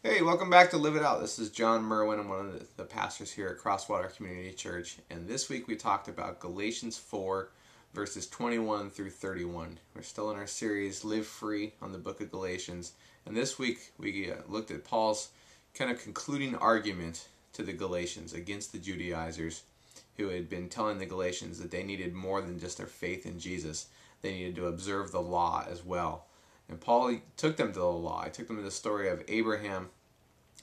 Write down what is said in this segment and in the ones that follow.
Hey, welcome back to Live It Out. This is Jon Merwin. I'm one of the pastors here at Crosswater Community Church. And this week we talked about Galatians 4, verses 21 through 31. We're still in our series, Live Free, on the book of Galatians. And this week we looked at Paul's kind of concluding argument to the Galatians against the Judaizers who had been telling the Galatians that they needed more than just their faith in Jesus. They needed to observe the law as well. And Paul took them to the law. He took them to the story of Abraham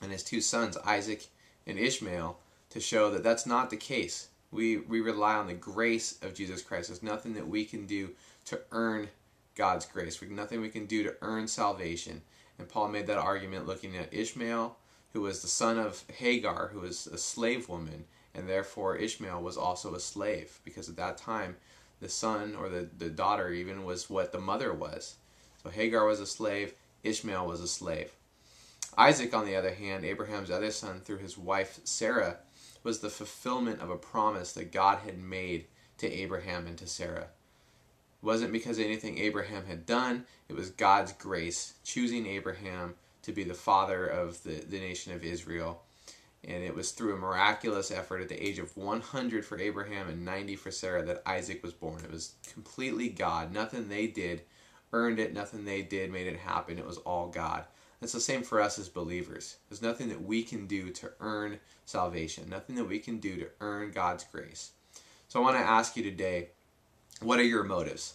and his two sons, Isaac and Ishmael, to show that that's not the case. We rely on the grace of Jesus Christ. There's nothing that we can do to earn God's grace. Nothing we can do to earn salvation. And Paul made that argument looking at Ishmael, who was the son of Hagar, who was a slave woman, and therefore Ishmael was also a slave, because at that time the son or the daughter even was what the mother was. So Hagar was a slave, Ishmael was a slave. Isaac, on the other hand, Abraham's other son, through his wife Sarah, was the fulfillment of a promise that God had made to Abraham and to Sarah. It wasn't because of anything Abraham had done, it was God's grace choosing Abraham to be the father of the nation of Israel. And it was through a miraculous effort at the age of 100 for Abraham and 90 for Sarah that Isaac was born. It was completely God. Nothing they did earned it, nothing they did made it happen. It was all God. It's the same for us as believers. There's nothing that we can do to earn salvation, nothing that we can do to earn God's grace. So I want to ask you today, what are your motives?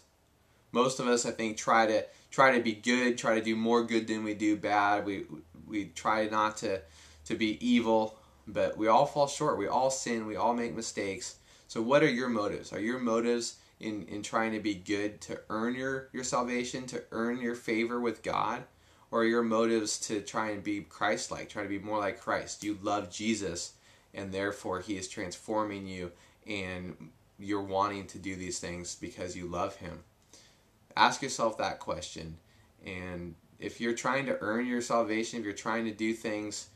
Most of us, I think, try to be good, try to do more good than we do bad. We try not to be evil, but we all fall short. We all sin. We all make mistakes. So what are your motives? Are your motives in trying to be good to earn your salvation, to earn your favor with God? Or are your motives to try and be Christ-like, try to be more like Christ? You love Jesus, and therefore He is transforming you, and you're wanting to do these things because you love Him. Ask yourself that question. And if you're trying to earn your salvation, if you're trying to do things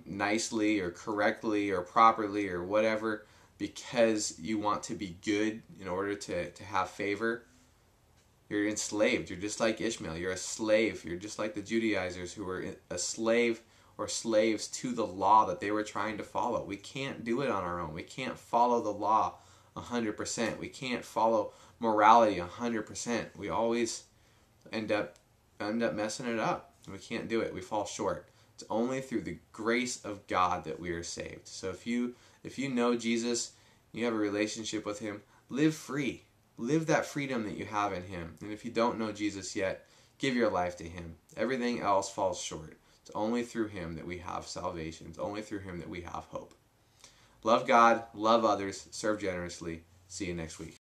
nicely or correctly or properly or whatever because you want to be good in order to have favor, you're enslaved. You're just like Ishmael. You're a slave. You're just like the Judaizers who were a slave or slaves to the law that they were trying to follow. We can't do it on our own. We can't follow the law 100%. We can't follow morality 100%. We always end up messing it up. We can't do it. We fall short. It's only through the grace of God that we are saved. So if you know Jesus, you have a relationship with Him, live free. Live that freedom that you have in Him. And if you don't know Jesus yet, give your life to Him. Everything else falls short. It's only through Him that we have salvation. It's only through Him that we have hope. Love God, love others, serve generously. See you next week.